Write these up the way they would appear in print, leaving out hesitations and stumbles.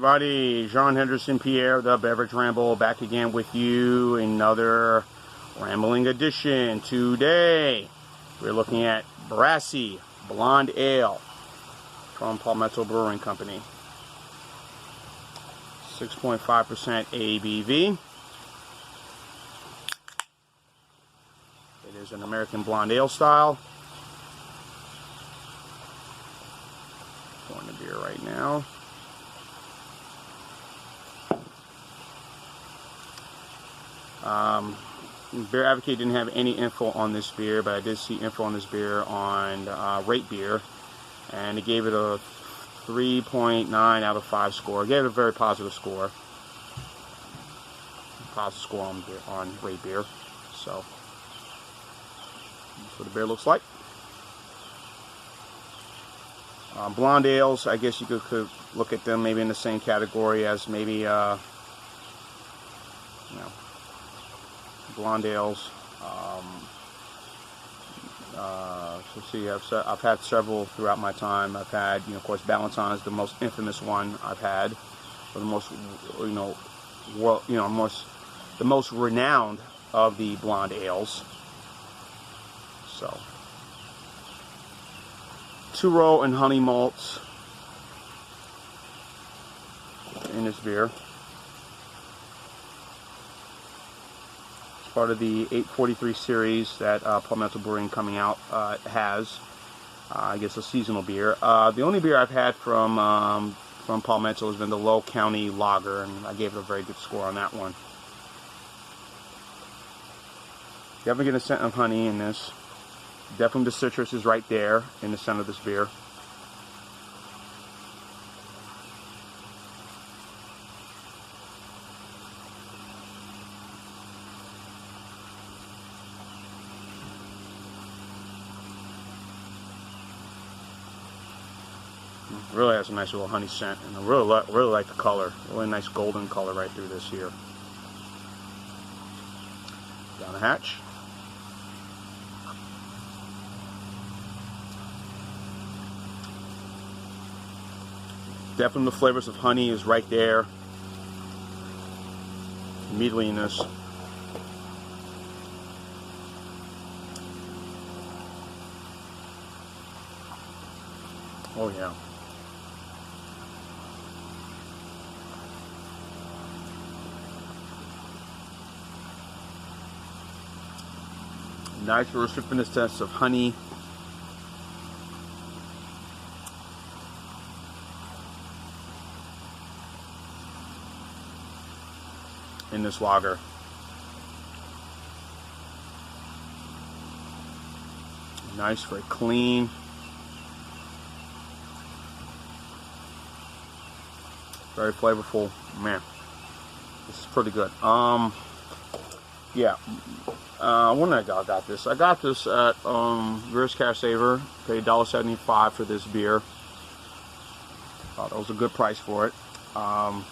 everybody, John Henderson Pierre, the Beverage Ramble, back again with you. Another rambling edition. Today, we're looking at Brassy Blonde Ale from Palmetto Brewing Company. 6.5% ABV. It is an American blonde ale style. Pouring the beer right now. Beer Advocate didn't have any info on this beer, but I did see info on this beer on Rate Beer, and it gave it a 3.9 out of 5 score. It gave it a very positive score. Positive score on Rate Beer. So that's what the beer looks like. Blonde ales, I guess you could look at them maybe in the same category as maybe blonde ales. Let's see, I've had several throughout my time. I've had, of course, Ballantine's the most infamous one I've had, or the most, the most renowned of the blonde ales. So, two-row and honey malts in this beer. Part of the 843 series that Palmetto Brewing coming out has. I guess a seasonal beer. The only beer I've had from Palmetto has been the Low County Lager, and I gave it a very good score on that one. Definitely get a scent of honey in this. Definitely the citrus is right there in the center of this beer. Really has a nice little honey scent, and I really like the color. Really nice golden color right through this here. Down the hatch. Definitely the flavors of honey is right there immediately in this. Oh yeah. Nice restrictive sense of honey. In this lager. Nice, very clean. Very flavorful. Man, this is pretty good. Yeah. When I got this? I got this at Brewed Savor. Paid $1.75 for this beer. Thought that was a good price for it. For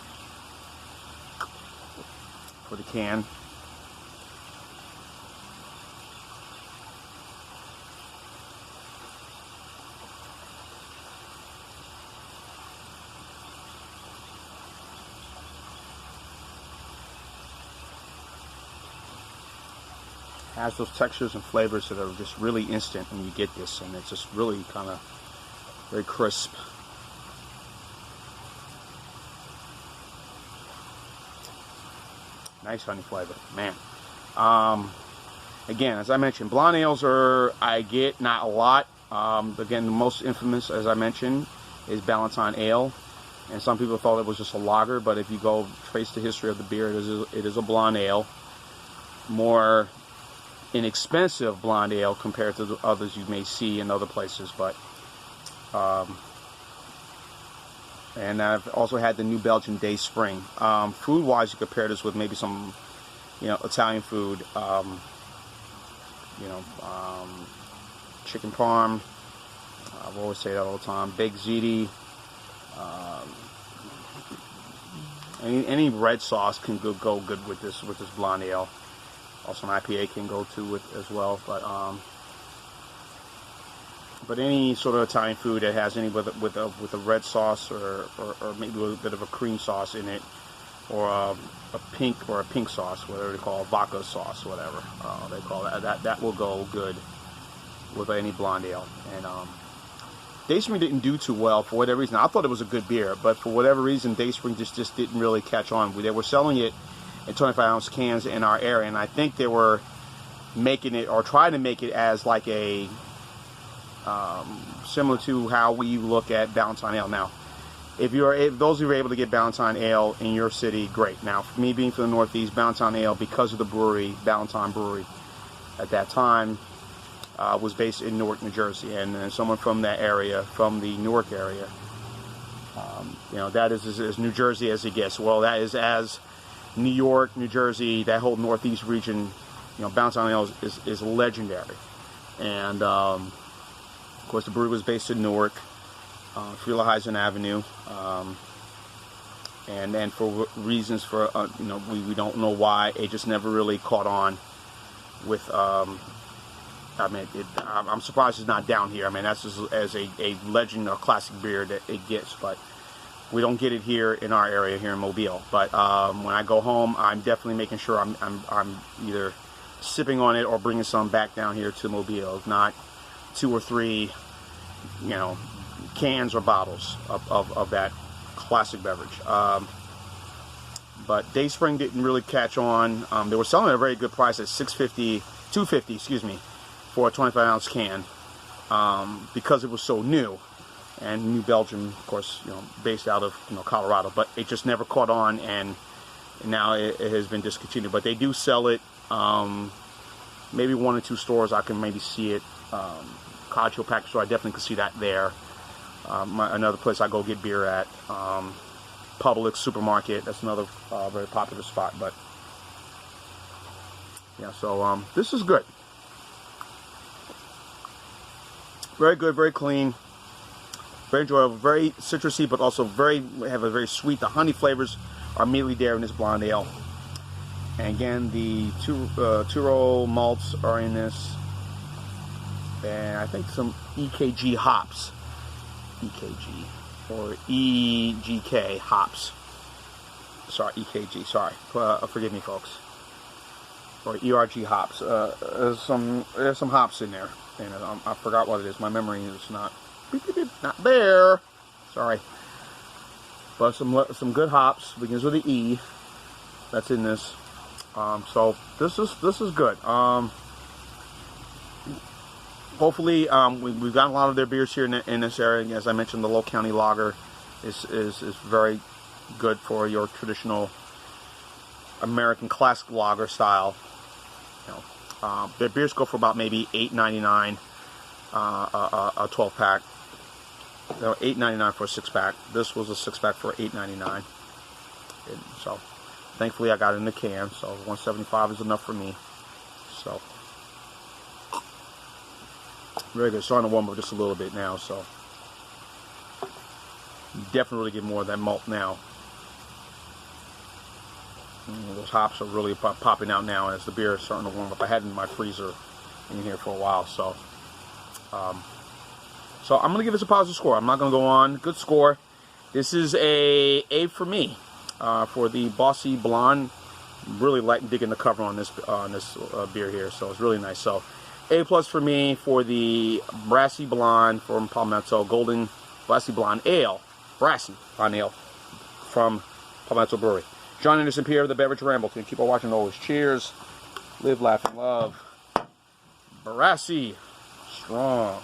the can. Has those textures and flavors that are just really instant when you get this, and it's just really kind of very crisp. Nice honey flavor, man. Again, as I mentioned, blonde ales I get not a lot. Again, the most infamous, as I mentioned, is Ballantine Ale, and some people thought it was just a lager, but if you go trace the history of the beer, it is a blonde ale. More inexpensive blonde ale compared to the others you may see in other places, but and I've also had the New Belgian Day Spring. Food wise, you compare this with maybe some Italian food, chicken parm. I've always say that all the time. Baked ziti. Any red sauce can go good with this blonde ale. Also, an IPA can go to it as well. But but any sort of Italian food that has any with a red sauce or maybe with a bit of a cream sauce in it, or a pink sauce, whatever they call it, vodka sauce, whatever they call that. That will go good with any blonde ale. And Dayspring didn't do too well for whatever reason. I thought it was a good beer, but for whatever reason, Dayspring just didn't really catch on. They were selling it in 25-ounce cans in our area, and I think they were making it, or trying to make it as like a similar to how we look at Ballantine Ale. Now, if those of you are able to get Ballantine Ale in your city, great. Now, for me being from the Northeast, Ballantine Ale, because of the brewery, Ballantine Brewery, at that time, was based in Newark, New Jersey, and someone from that area, from the Newark area, you know, that is as New Jersey as it gets. Well, that is as New York, New Jersey, that whole Northeast region. You know, Ballantine Ale is legendary, and of course the brewery was based in Newark, Freelheisen Avenue, and then for reasons for you know, we don't know why, it just never really caught on with. I mean, I'm surprised it's not down here. I mean, that's just as a legend or classic beer that it gets, but we don't get it here in our area here in Mobile. But when I go home, I'm definitely making sure I'm either sipping on it or bringing some back down here to Mobile. If not, 2 or 3, you know, cans or bottles of that classic beverage. But Dayspring didn't really catch on. They were selling at a very good price at $2.50, excuse me, for a 25-ounce can, because it was so new, and New Belgium, of course, you know, based out of, you know, Colorado. But it just never caught on, and now it has been discontinued. But they do sell it, maybe 1 or 2 stores I can maybe see it. Cottage Package Store, I definitely could see that there. Another place I go get beer at, Publix Supermarket, that's another very popular spot. But yeah, so this is good. Very good, very clean, very enjoyable, very citrusy, but also have a very sweet. The honey flavors are immediately there in this blonde ale. And again, the two-row malts are in this, and I think some EKG hops, EKG or EGK hops. Sorry, EKG. Sorry, forgive me, folks. Or ERG hops. There's some hops in there. And I forgot what it is. My memory is not there. Sorry. But some good hops. Begins with the E. That's in this. So this is good. Hopefully, we've got a lot of their beers here in this area. As I mentioned, the Low County Lager is very good for your traditional American classic lager style. You know, their beers go for about maybe $8.99 a 12-pack. $8.99 for a 6-pack. This was a 6-pack for $8.99. So, thankfully, I got it in the can. So, $1.75 is enough for me. So, very good. Starting to warm up just a little bit now. So, definitely get more of that malt now. Those hops are really popping out now as the beer is starting to warm up. I had it in my freezer in here for a while, so I'm going to give this a positive score. I'm not going to go on. Good score. This is a for me for the Bossy Blonde. Really digging the cover on this beer here, so it's really nice. So A+ for me for the Brassy Blonde from Palmetto, Golden Brassy Blonde Ale, Brassy Blonde Ale from Palmetto Brewery. John Anderson, Pierre of the Beverage Ramble. Keep on watching always. Cheers. Live, laugh, and love. Brassy. Strong.